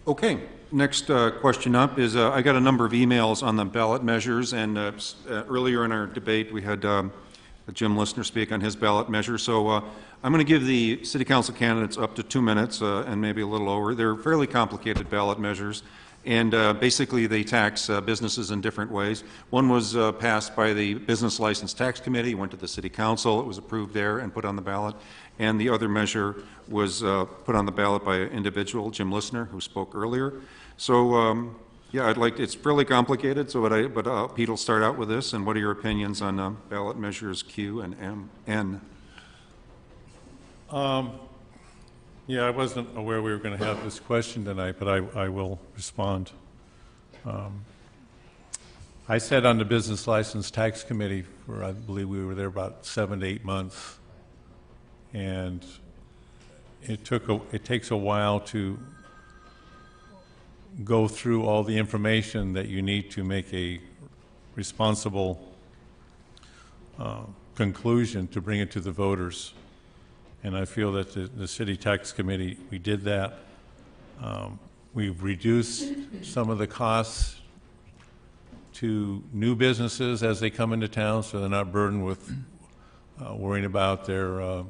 Okay. Next question up is I got a number of emails on the ballot measures, and earlier in our debate we had Jim Listner speak on his ballot measure. So I'm going to give the city council candidates up to 2 minutes and maybe a little over. They're fairly complicated ballot measures, and basically they tax businesses in different ways. One was passed by the Business License Tax Committee, went to the city council, it was approved there and put on the ballot. And the other measure was put on the ballot by an individual, Jim Listner, who spoke earlier. So, yeah, it's fairly complicated, so but Pete will start out with this. And what are your opinions on ballot measures Q and N? Yeah, I wasn't aware we were going to have this question tonight, but I will respond. I sat on the Business License Tax Committee for, I believe we were there about 7 to 8 months. And it takes a while to go through all the information that you need to make a responsible conclusion to bring it to the voters. And I feel that the City Tax Committee, we did that. We've reduced some of the costs to new businesses as they come into town, so they're not burdened with worrying about their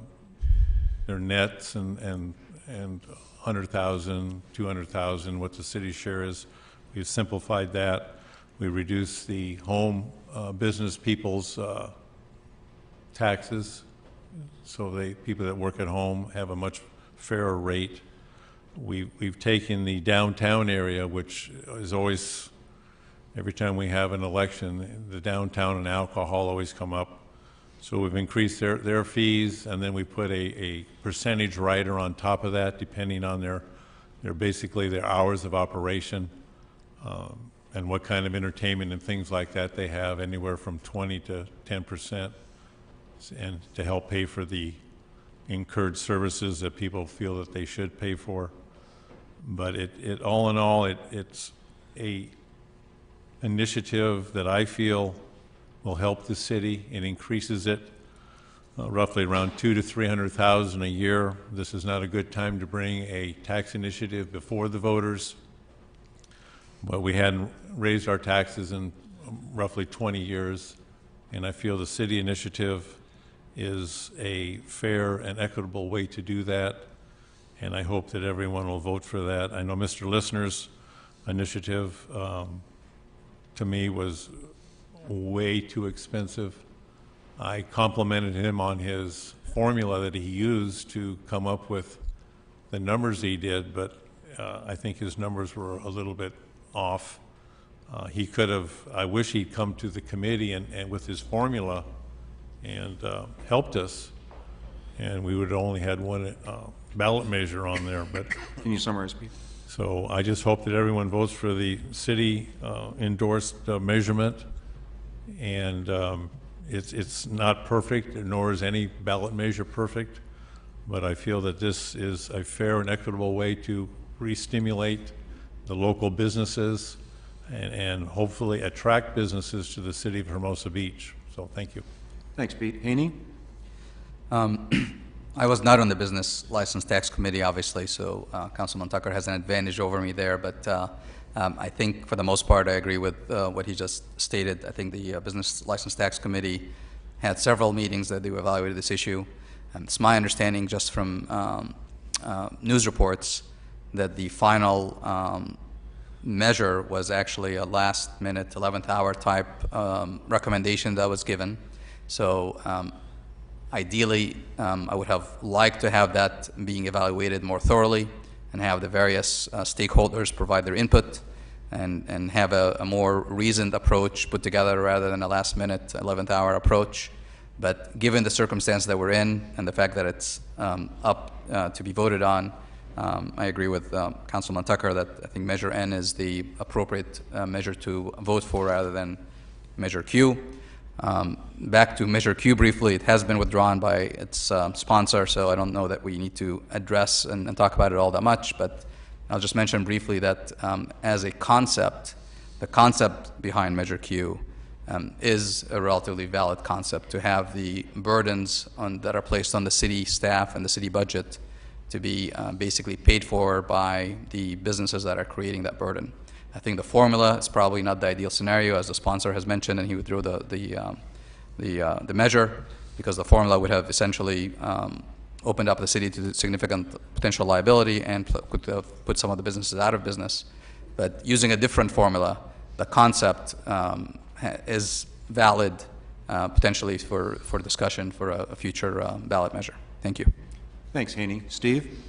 nets and 100,000, 200,000, what the city share is. We've simplified that. We reduced the home business people's taxes, so people that work at home have a much fairer rate. We've taken the downtown area, which is always, every time we have an election, the downtown and alcohol always come up. So we've increased their fees, and then we put a percentage rider on top of that, depending on their basically their hours of operation and what kind of entertainment and things like that they have, anywhere from 20 to 10%, and to help pay for the incurred services that people feel that they should pay for. But it all in all, it's a initiative that I feel will help the city. It increases it roughly around $200,000 to $300,000 a year. This is not a good time to bring a tax initiative before the voters, but we hadn't raised our taxes in roughly 20 years, and I feel the city initiative is a fair and equitable way to do that, and I hope that everyone will vote for that. I know Mr. Listner's initiative to me was way too expensive. I complimented him on his formula that he used to come up with the numbers he did, but I think his numbers were a little bit off. He could have, I wish he'd come to the committee and with his formula and helped us, and we would have only had one ballot measure on there. But can you summarize, Pete? So I just hope that everyone votes for the city endorsed measurement. And it's not perfect, nor is any ballot measure perfect, but I feel that this is a fair and equitable way to re-stimulate the local businesses and hopefully attract businesses to the city of Hermosa Beach. So thank you. Thanks, Pete. Haney? I was not on the Business License Tax Committee, obviously, so Councilman Tucker has an advantage over me there, but I think for the most part I agree with what he just stated. I think the Business License Tax Committee had several meetings that they evaluated this issue. And it's my understanding just from news reports that the final measure was actually a last-minute, 11th hour type recommendation that was given. So ideally, I would have liked to have that being evaluated more thoroughly and have the various stakeholders provide their input and have a more reasoned approach put together rather than a last-minute, 11th hour approach. But given the circumstance that we're in and the fact that it's up to be voted on, I agree with Councilman Tucker that I think Measure N is the appropriate measure to vote for rather than Measure Q. Back to Measure Q briefly, it has been withdrawn by its sponsor, so I don't know that we need to address and talk about it all that much, but I'll just mention briefly that as a concept, the concept behind Measure Q is a relatively valid concept, to have the burdens that are placed on the city staff and the city budget to be basically paid for by the businesses that are creating that burden. I think the formula is probably not the ideal scenario, as the sponsor has mentioned, and he withdrew the measure, because the formula would have essentially opened up the city to significant potential liability and could put some of the businesses out of business. But using a different formula, the concept is valid potentially for discussion for a future ballot measure. Thank you. Thanks, Haney. Steve?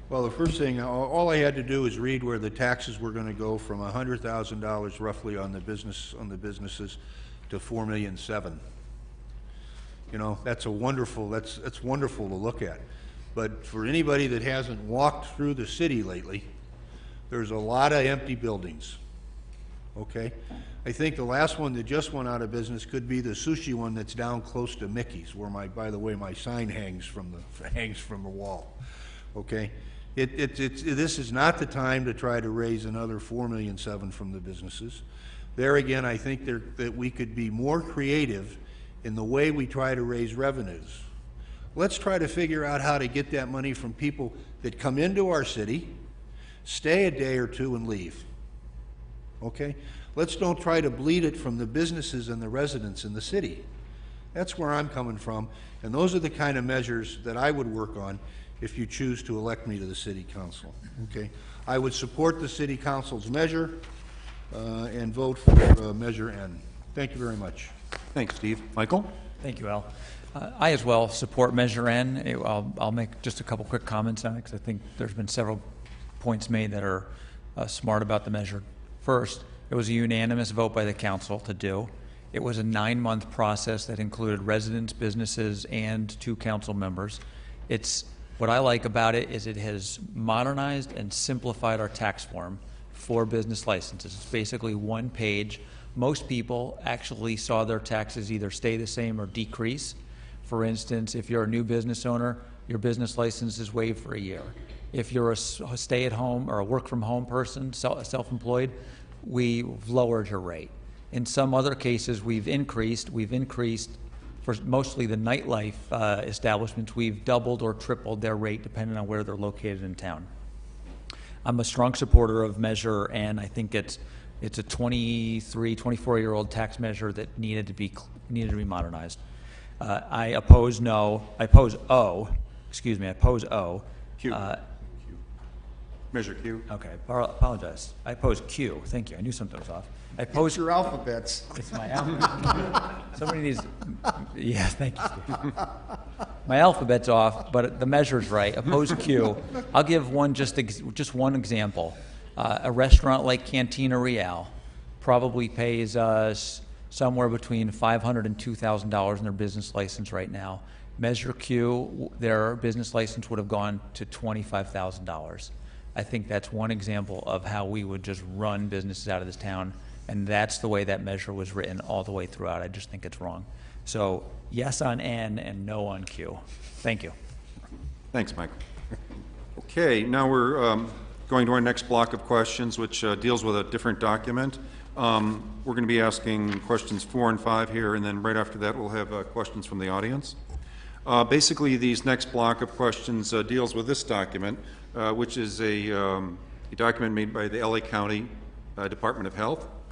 Well, the first thing, all I had to do is read where the taxes were going to go from $100,000 roughly on the businesses to $4.7 million. You know, that's wonderful to look at. But for anybody that hasn't walked through the city lately, there's a lot of empty buildings. Okay? I think the last one that just went out of business could be the sushi one that's down close to Mickey's, where by the way, my sign hangs from the wall. Okay? This is not the time to try to raise another $4.7 million from the businesses. There again, I think that we could be more creative in the way we try to raise revenues. Let's try to figure out how to get that money from people that come into our city, stay a day or two, and leave. Okay? Let's don't try to bleed it from the businesses and the residents in the city. That's where I'm coming from, and those are the kind of measures that I would work on if you choose to elect me to the city council. Okay? I would support the city council's measure and vote for measure N. Thank you very much. Thanks, Steve. Michael? Thank you, Al. I as well support Measure N. I'll make just a couple quick comments on it, because I think there's been several points made that are smart about the measure. First, it was a unanimous vote by the council to do. It was a 9-month process that included residents, businesses, and 2 council members. What I like about it is it has modernized and simplified our tax form for business licenses. It's basically one page. Most people actually saw their taxes either stay the same or decrease. For instance, if you're a new business owner, your business license is waived for a year. If you're a stay-at-home or a work-from-home person, self-employed, we've lowered your rate. In some other cases, we've increased for mostly the nightlife establishments. We've doubled or tripled their rate depending on where they're located in town. I'm a strong supporter of Measure N. I think it's a 23, 24-year-old tax measure that needed to be modernized. I oppose O. Excuse me, I oppose O. Q. Measure Q. Okay, apologize. I oppose Q. Thank you. I knew something was off. I oppose. It's your alphabets. It's my alphabet. Somebody needs. Yeah, thank you, Steve. My alphabet's off, but the measure's right. Oppose Q. I'll give just one example. A restaurant like Cantina Real probably pays us somewhere between $500 and $2,000 in their business license right now. Measure Q, their business license would have gone to $25,000. I think that's one example of how we would just run businesses out of this town, and that's the way that measure was written all the way throughout. I just think it's wrong. So yes on N and no on Q. Thank you. Thanks, Michael. Okay, now we're going to our next block of questions, which deals with a different document. We're going to be asking questions 4 and 5 here, and then right after that we'll have questions from the audience. Basically, these next block of questions deals with this document, which is a document made by the LA County Department of Health.